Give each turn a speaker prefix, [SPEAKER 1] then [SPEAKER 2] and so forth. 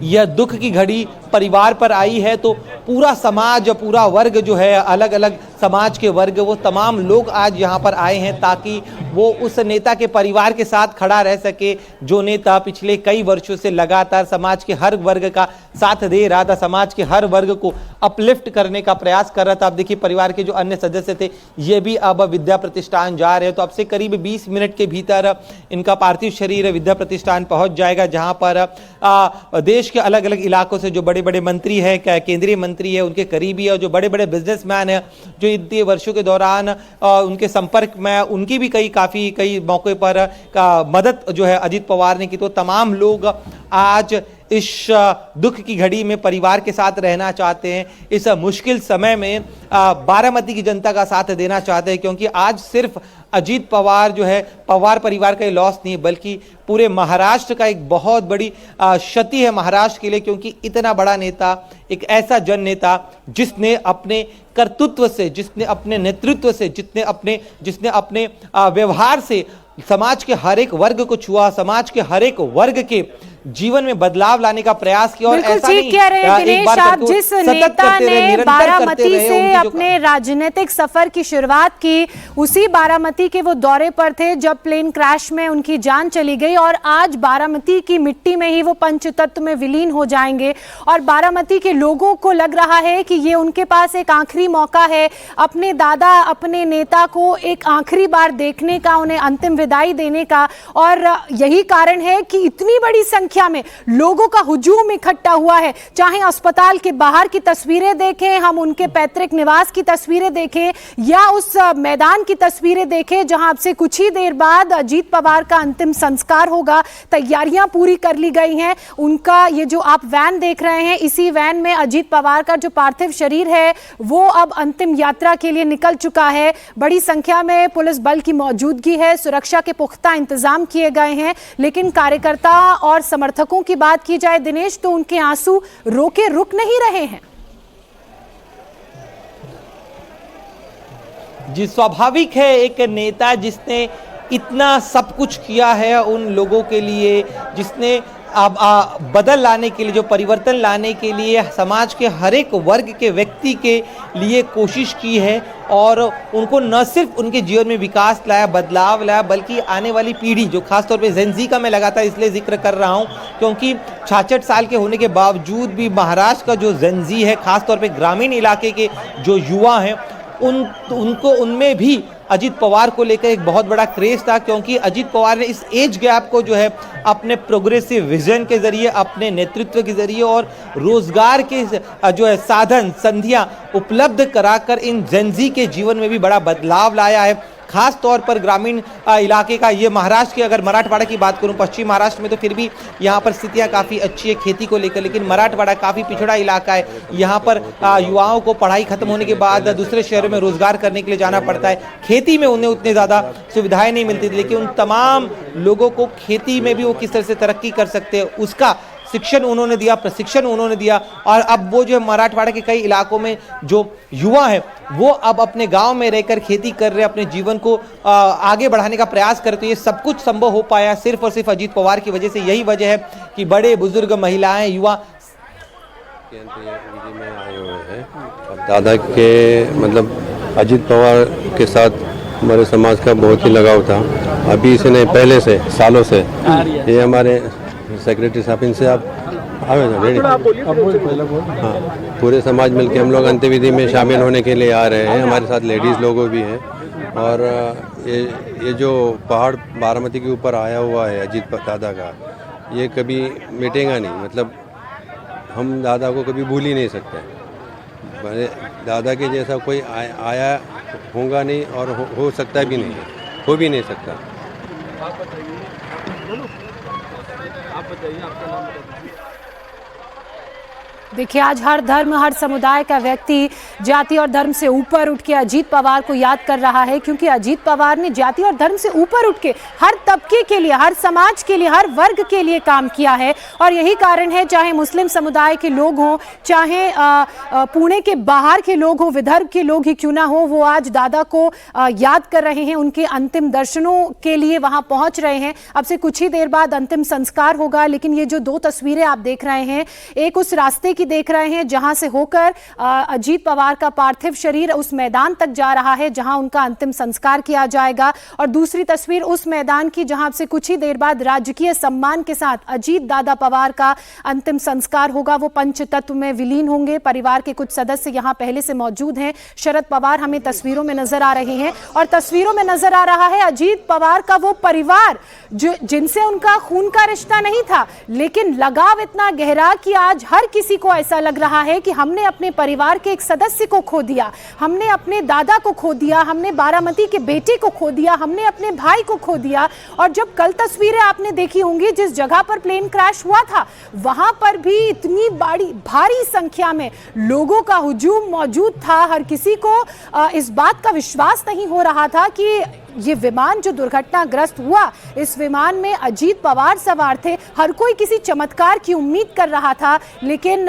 [SPEAKER 1] यह दुख की घड़ी परिवार पर आई है तो पूरा समाज, पूरा वर्ग जो है, अलग अलग समाज के वर्ग, वो तमाम लोग आज यहाँ पर आए हैं ताकि वो उस नेता के परिवार के साथ खड़ा रह सके जो नेता पिछले कई वर्षों से लगातार समाज के हर वर्ग का साथ दे रहा था, समाज के हर वर्ग को अपलिफ्ट करने का प्रयास कर रहा था। अब देखिए परिवार के जो अन्य सदस्य थे ये भी अब विद्या प्रतिष्ठान जा रहे हैं, तो अब से करीब 20 मिनट के भीतर इनका पार्थिव शरीर विद्या प्रतिष्ठान पहुंच जाएगा, जहां पर देश के अलग अलग इलाकों से जो बड़े बड़े मंत्री हैं, केंद्रीय मंत्री है, उनके करीबी और जो बड़े बड़े बिजनेसमैन हैं जो इतने वर्षों के दौरान उनके संपर्क में, उनकी भी कई मौके पर मदद जो है अजीत पवार ने की। तो तमाम लोग आज इस दुख की घड़ी में परिवार के साथ रहना चाहते हैं, इस मुश्किल समय में बारामती की जनता का साथ देना चाहते हैं, क्योंकि आज सिर्फ अजीत पवार जो है, पवार परिवार का लॉस नहीं है बल्कि पूरे महाराष्ट्र का एक बहुत बड़ी क्षति है महाराष्ट्र के लिए, क्योंकि इतना बड़ा नेता, एक ऐसा जन नेता जिसने अपने कर्तृत्व से, जिसने अपने नेतृत्व से, जिसने अपने व्यवहार से समाज के हर एक वर्ग को छुआ, समाज के हर एक वर्ग के जीवन में बदलाव लाने का प्रयास किया। और ऐसा नहीं
[SPEAKER 2] कह रहे हैं दिनेश, आप जिस नेता ने बारामती से अपने राजनीतिक सफर की शुरुआत की, उसी बारामती के वो दौरे पर थे जब प्लेन क्रैश में उनकी जान चली गई, और आज बारामती की मिट्टी में ही वो पंचतत्व में विलीन हो जाएंगे। और बारामती के लोगों को लग रहा है कि ये उनके पास एक आखिरी मौका है अपने दादा, अपने नेता को एक आखिरी बार देखने का, उन्हें अंतिम विदाई देने का। और यही कारण है कि इतनी बड़ी संख्या में लोगों का हुजूम इकट्ठा हुआ है। चाहे अस्पताल के बाहर की तस्वीरें देखें, हम उनके पैतृक निवास की तस्वीरें देखें, या उस मैदान की तस्वीरें देखें जहां अब से कुछ ही देर बाद अजीत पवार का अंतिम संस्कार होगा। तैयारियां पूरी कर ली गई हैं। उनका ये जो आप वैन देख रहे हैं, इसी वैन में अजीत पवार का जो पार्थिव शरीर है वो अब अंतिम यात्रा के लिए निकल चुका है। बड़ी संख्या में पुलिस बल की मौजूदगी है, सुरक्षा के पुख्ता इंतजाम किए गए हैं, लेकिन कार्यकर्ता और समर्थकों की बात की जाए दिनेश, तो उनके आंसू रोके रुक नहीं रहे हैं।
[SPEAKER 1] जी, स्वाभाविक है, एक नेता जिसने इतना सब कुछ किया है उन लोगों के लिए, जिसने बदल लाने के लिए, जो परिवर्तन लाने के लिए समाज के हर एक वर्ग के व्यक्ति के लिए कोशिश की है, और उनको न सिर्फ उनके जीवन में विकास लाया, बदलाव लाया, बल्कि आने वाली पीढ़ी जो खासतौर पे जेनजी का मैं लगातार इसलिए जिक्र कर रहा हूँ क्योंकि 66 साल के होने के बावजूद भी महाराष्ट्र का जो जेनजी है, खासतौर पे ग्रामीण इलाके के जो युवा हैं, उनमें भी अजीत पवार को लेकर एक बहुत बड़ा क्रेज था, क्योंकि अजीत पवार ने इस एज गैप को जो है अपने प्रोग्रेसिव विजन के जरिए, अपने नेतृत्व के जरिए और रोजगार के जो है साधन संधियां उपलब्ध कराकर इन जेनजी के जीवन में भी बड़ा बदलाव लाया है। खास तौर पर ग्रामीण इलाके का, ये महाराष्ट्र की अगर मराठवाड़ा की बात करूं, पश्चिम महाराष्ट्र में तो फिर भी यहाँ पर स्थितियाँ काफ़ी अच्छी है खेती को लेकर, लेकिन मराठवाड़ा काफ़ी पिछड़ा इलाका है। यहाँ पर युवाओं को पढ़ाई खत्म होने के बाद दूसरे शहरों में रोजगार करने के लिए जाना पड़ता है। खेती में उन्हें उतनी ज़्यादा सुविधाएं नहीं मिलती थी, लेकिन उन तमाम लोगों को खेती में भी वो किस तरह से तरक्की कर सकते हैं उसका शिक्षण उन्होंने दिया, प्रशिक्षण उन्होंने दिया। और अब वो जो मराठवाड़ा के कई इलाकों में जो युवा हैं वो अब अपने गांव में रहकर खेती कर रहे हैं, अपने जीवन को आगे बढ़ाने का प्रयास करते हैं। तो ये सब कुछ संभव हो पाया सिर्फ और सिर्फ अजीत पवार की वजह से। यही वजह है कि बड़े बुजुर्ग, महिलाएं, युवा
[SPEAKER 3] में आए हुए हैं। दादा के मतलब अजीत पवार के साथ हमारे समाज का बहुत ही लगाव था, अभी से नहीं पहले से, सालों से। ये हमारे सेक्रेटरी साहब, इनसे आप आवे ना रेडी, हाँ, पूरे समाज मिलके हम लोग अंत्यविधि में शामिल होने के लिए आ रहे हैं। हमारे साथ लेडीज़ लोगों भी हैं। और ये जो पहाड़ बारामती के ऊपर आया हुआ है अजीत दादा का, ये कभी मिटेगा नहीं। मतलब हम दादा को कभी भूल ही नहीं सकते। दादा के जैसा कोई आया होगा नहीं, और हो सकता भी नहीं, हो भी नहीं सकता।
[SPEAKER 4] आप बताइए, आपका नाम बताइए।
[SPEAKER 2] देखिए, आज हर धर्म, हर समुदाय का व्यक्ति जाति और धर्म से ऊपर उठ के अजीत पवार को याद कर रहा है, क्योंकि अजीत पवार ने जाति और धर्म से ऊपर उठ के हर तबके के लिए, हर समाज के लिए, हर वर्ग के लिए काम किया है। और यही कारण है, चाहे मुस्लिम समुदाय के लोग हों, चाहे पुणे के बाहर के लोग हों, विदर्भ के लोग ही क्यों ना हो, वो आज दादा को याद कर रहे हैं, उनके अंतिम दर्शनों के लिए वहां पहुंच रहे हैं। अब से कुछ ही देर बाद अंतिम संस्कार होगा, लेकिन ये जो दो तस्वीरें आप देख रहे हैं, एक उस रास्ते की देख रहे हैं जहां से होकर अजीत पवार का पार्थिव शरीर उस मैदान तक जा रहा है जहां उनका अंतिम संस्कार किया जाएगा, और दूसरी तस्वीर उस मैदान की जहां से कुछ ही देर बाद राजकीय सम्मान के साथ अजीत दादा पवार का अंतिम संस्कार होगा। वो पंचतत्व में विलीन होंगे। परिवार के कुछ सदस्य यहां पहले से मौजूद हैं। शरद पवार हमें तस्वीरों में नजर आ रहे हैं, और तस्वीरों में नजर आ रहा है अजीत पवार का वो परिवार जिनसे उनका खून का रिश्ता नहीं था, लेकिन लगाव इतना गहरा कि आज हर किसी को ऐसा लग रहा है कि हमने अपने परिवार के एक सदस्य को खो दिया, हमने अपने दादा को खो दिया, हमने बारामती के बेटे को खो दिया, हमने अपने भाई को खो दिया। और जब कल तस्वीरें आपने देखी होंगी, जिस जगह पर प्लेन क्रैश हुआ था, वहां पर भी इतनी भारी संख्या में लोगों का हुजूम मौजूद था। हर किसी को इस बात का विश्वास नहीं हो रहा था कि ये विमान जो दुर्घटनाग्रस्त हुआ, इस विमान में अजीत पवार सवार थे। हर कोई किसी चमत्कार की उम्मीद कर रहा था, लेकिन